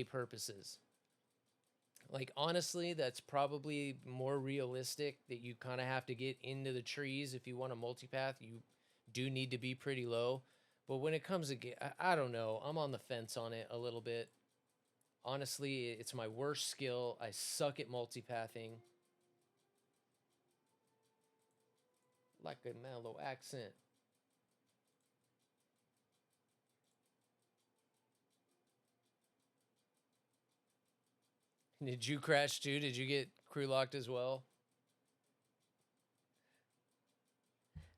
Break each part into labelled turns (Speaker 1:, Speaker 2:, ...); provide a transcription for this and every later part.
Speaker 1: purposes. Like, honestly, that's probably more realistic, that you kind of have to get into the trees if you want a multipath. You do need to be pretty low. But when it comes to, I don't know. I'm on the fence on it a little bit. Honestly, it's my worst skill. I suck at multipathing. Like a mellow accent. Did you crash too? Did you get crew locked as well?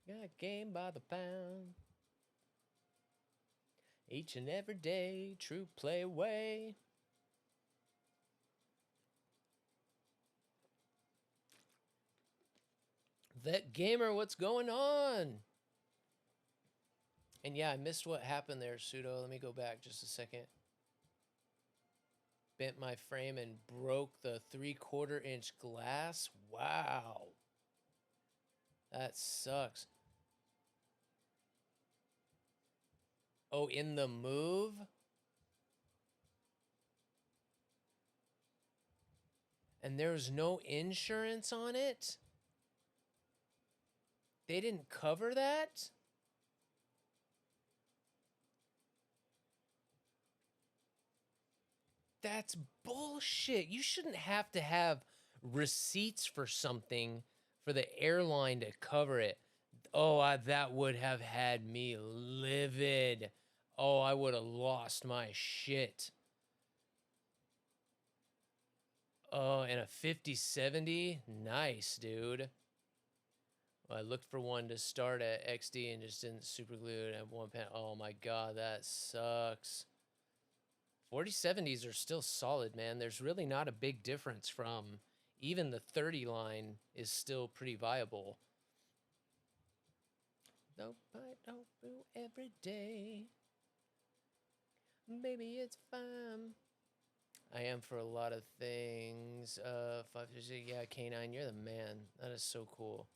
Speaker 1: Got game by the pound. Each and every day, true play away. Vet Gamer, what's going on? And yeah, I missed what happened there, Pseudo. Let me go back just a second. Bent my frame and broke the 3/4 inch glass. Wow. That sucks. Oh, in the move? And there's no insurance on it? They didn't cover that? That's bullshit. You shouldn't have to have receipts for something for the airline to cover it. Oh, that would have had me livid. Oh, I would have lost my shit. Oh, and a 5070? Nice, dude. Well, I looked for one to start at XD and just didn't super glue it at one pan. Oh my god, that sucks. 4070s are still solid, man. There's really not a big difference from even the 30 line is still pretty viable. Though I don't do every day. Maybe it's fine. I am for a lot of things. 556, yeah, K9, you're the man. That is so cool.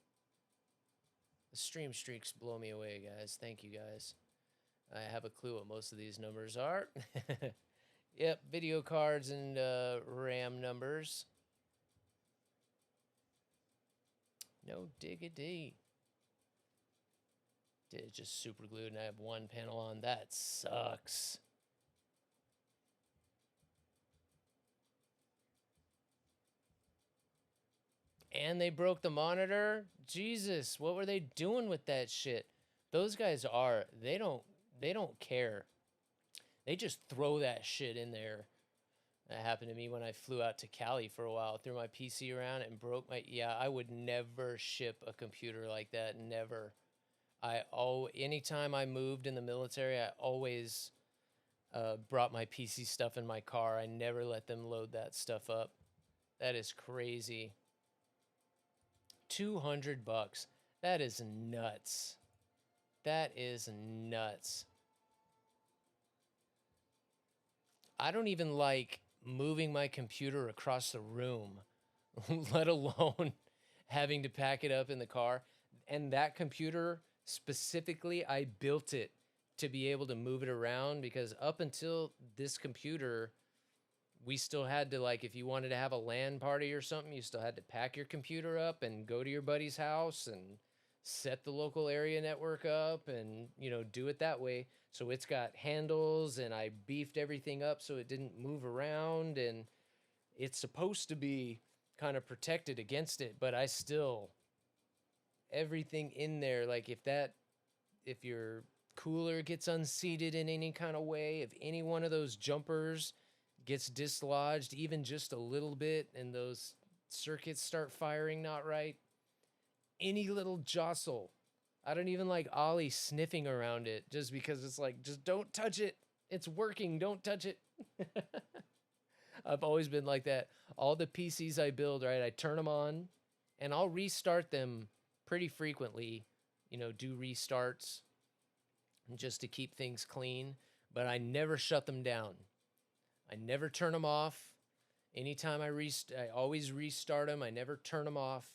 Speaker 1: The stream streaks blow me away, guys. Thank you, guys. I have a clue what most of these numbers are. Yep, video cards and RAM numbers. No diggity. Did just super glued and I have one panel on. That sucks. And they broke the monitor? Jesus, what were they doing with that shit? Those guys are, they don't care. They just throw that shit in there. That happened to me when I flew out to Cali for a while. Threw my PC around and broke my... Yeah, I would never ship a computer like that. Never. Anytime I moved in the military, I always brought my PC stuff in my car. I never let them load that stuff up. That is crazy. $200. That is nuts. That is nuts. I don't even like moving my computer across the room, let alone having to pack it up in the car. And that computer specifically, I built it to be able to move it around, because up until this computer, we still had to, like, if you wanted to have a LAN party or something, you still had to pack your computer up and go to your buddy's house and set the local area network up and, you know, do it that way. So it's got handles, and I beefed everything up so it didn't move around, and it's supposed to be kind of protected against it, but I still, everything in there, like if your cooler gets unseated in any kind of way, if any one of those jumpers gets dislodged even just a little bit and those circuits start firing not right, any little jostle, I don't even like Ollie sniffing around it, just because it's like, just don't touch it. It's working. Don't touch it. I've always been like that. All the PCs I build, right, I turn them on and I'll restart them pretty frequently, you know, do restarts just to keep things clean, but I never shut them down. I never turn them off. Anytime I always restart them. I never turn them off.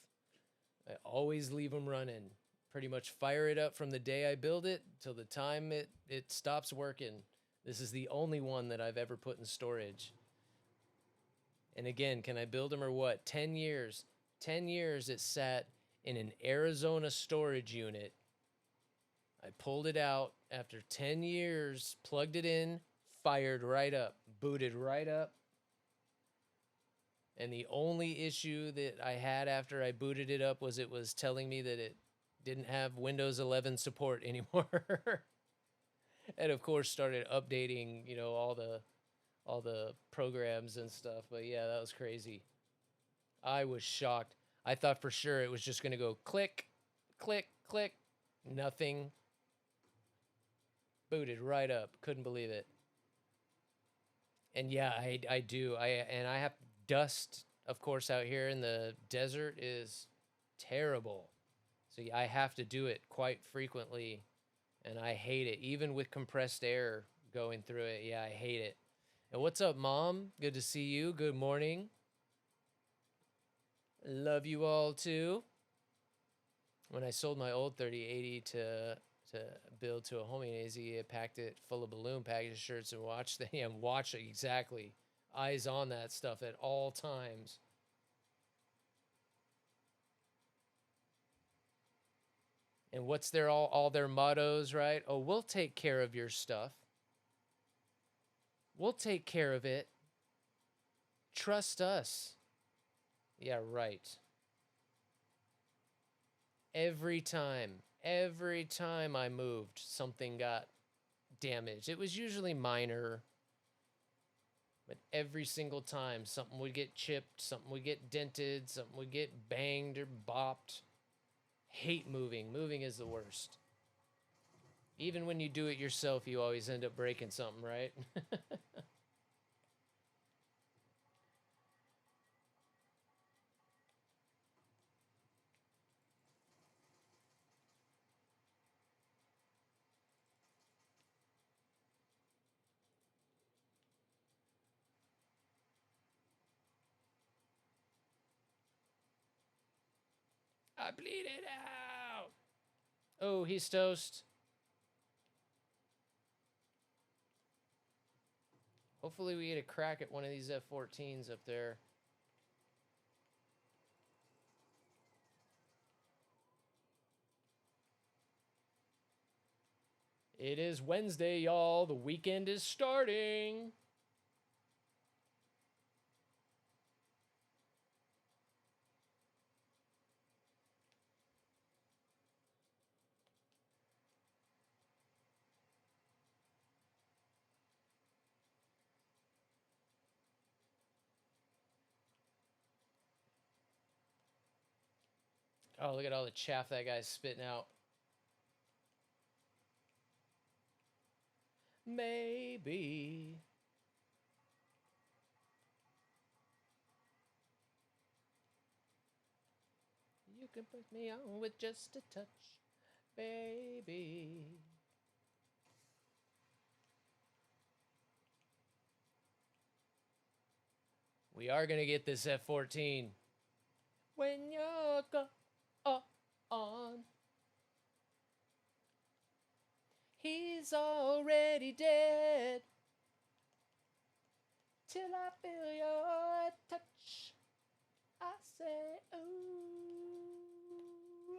Speaker 1: I always leave them running. Pretty much fire it up from the day I build it till the time it stops working. This is the only one that I've ever put in storage. And again, can I build them or what? 10 years. 10 years it sat in an Arizona storage unit. I pulled it out after 10 years, plugged it in, fired right up, booted right up. And the only issue that I had after I booted it up was it was telling me that it didn't have Windows 11 support anymore. And of course started updating, you know, all the programs and stuff. But yeah, that was crazy. I was shocked. I thought for sure it was just going to go click, click, click, nothing. Booted right up. Couldn't believe it. And yeah, I do. I have dust, of course, out here in the desert is terrible. So yeah, I have to do it quite frequently, and I hate it. Even with compressed air going through it, yeah, I hate it. And what's up, Mom? Good to see you. Good morning. Love you all too. When I sold my old 3080 to build to a homie AZ, I packed it full of balloon package shirts and watched watch exactly. Eyes on that stuff at all times. And what's their all their mottos, right? Oh, we'll take care of your stuff. We'll take care of it. Trust us. Yeah, right. Every time I moved, something got damaged. It was usually minor, but every single time something would get chipped, something would get dented, something would get banged or bopped. Hate moving. Moving is the worst. Even when you do it yourself, you always end up breaking something, right? I bleed it out. Oh, he's toast. Hopefully we get a crack at one of these F-14s up there. It is Wednesday, y'all. The weekend is starting. Oh, look at all the chaff that guy's spitting out. Maybe. You can put me on with just a touch, baby. We are going to get this F-14. When you're gone, he's already dead. Till I feel your touch, I say, ooh,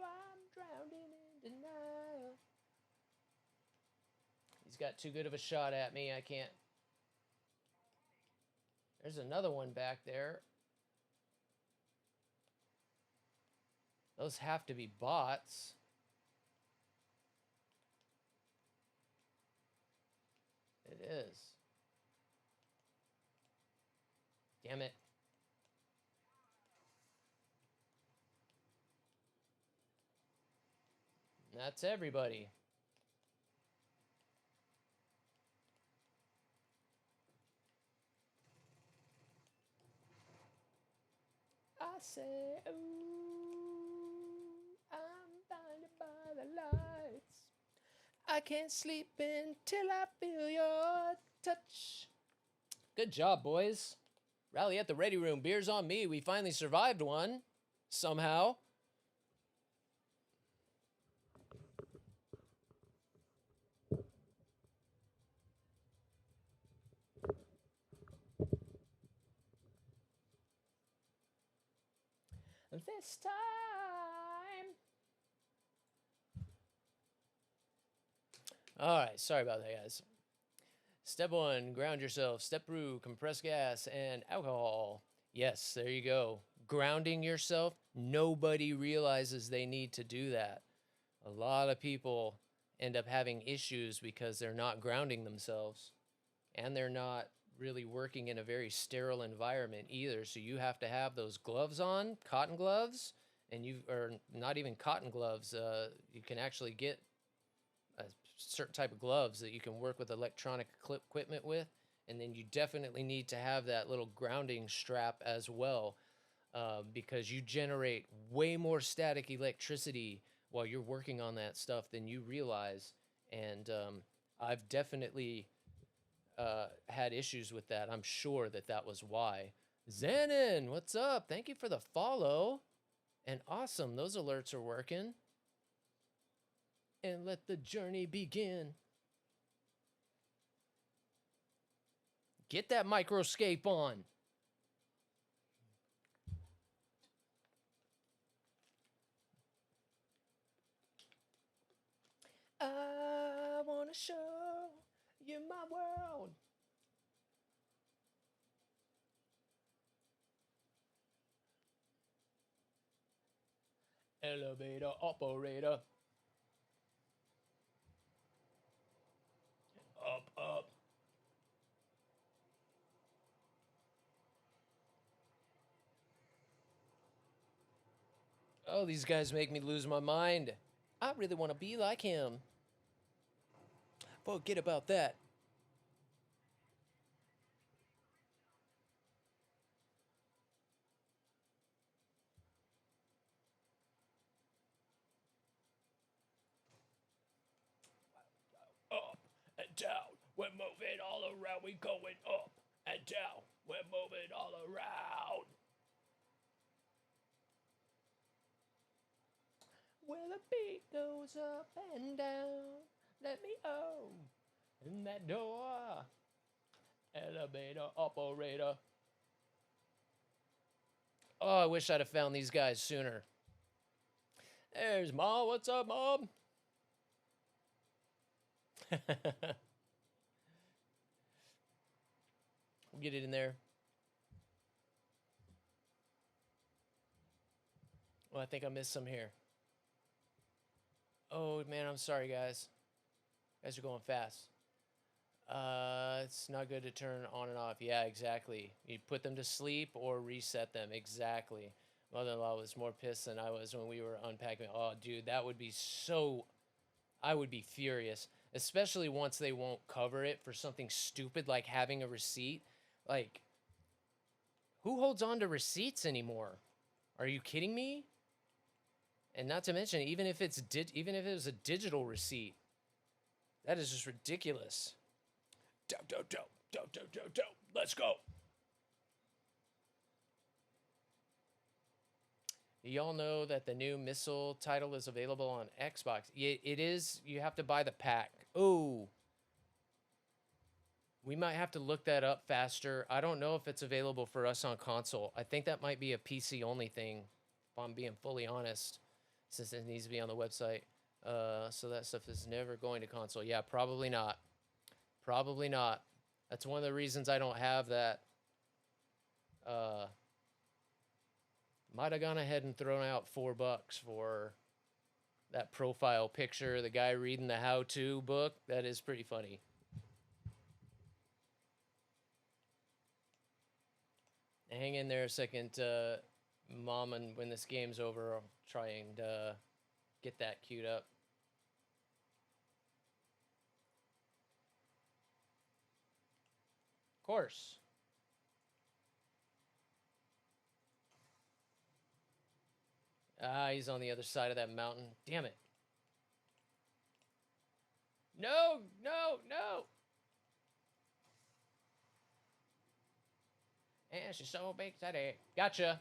Speaker 1: I'm drowning in denial. He's got too good of a shot at me. I can't. There's another one back there. Those have to be bots. It is. Damn it. That's everybody. I say, ooh, I'm blinded by the lights. I can't sleep until I feel your touch. Good job, boys. Rally at the ready room. Beers on me. We finally survived one. Somehow. this time. All right, sorry about that, guys. Step 1, ground yourself. Step 2, compressed gas and alcohol. Yes, there you go. Grounding yourself. Nobody realizes they need to do that. A lot of people end up having issues because they're not grounding themselves, and they're not really working in a very sterile environment either. So you have to have those gloves on, cotton gloves, and or not even cotton gloves. You can actually get a certain type of gloves that you can work with electronic equipment with, and then you definitely need to have that little grounding strap as well, because you generate way more static electricity while you're working on that stuff than you realize. And I've definitely had issues with that. I'm sure that was why. Xanon, what's up? Thank you for the follow. And awesome, those alerts are working. And let the journey begin. Get that microscape on. I want to show you my world. Elevator operator. Up, up. Oh, these guys make me lose my mind. I really want to be like him. Forget about that. Up and down, we're moving all around. We going up and down, we're moving all around. Well, the beat goes up and down. Let me in that door. Elevator operator. Oh, I wish I'd have found these guys sooner. There's Mom. What's up, Mom? Get it in there. Well, I think I missed some here. Oh, man, I'm sorry, guys. You guys are going fast. It's not good to turn on and off. Yeah, exactly. You put them to sleep or reset them. Exactly. Mother-in-law was more pissed than I was when we were unpacking. Oh, dude, that would be so... I would be furious. Especially once they won't cover it for something stupid like having a receipt. Like, who holds on to receipts anymore? Are you kidding me? And not to mention, even if it was a digital receipt, that is just ridiculous. Let's go. Y'all know that the new Missile title is available on Xbox. It is. You have to buy the pack. Oh. We might have to look that up faster. I don't know if it's available for us on console. I think that might be a PC only thing, if I'm being fully honest, since it needs to be on the website. So that stuff is never going to console. Yeah, probably not. Probably not. That's one of the reasons I don't have that. Might have gone ahead and thrown out $4 for that profile picture, the guy reading the how-to book. That is pretty funny. Hang in there a second, Mom, and when this game's over, I'll try and get that queued up. Of course. Ah, he's on the other side of that mountain. Damn it. No, no, no. And she's so big today. Gotcha.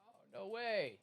Speaker 1: Oh, no way.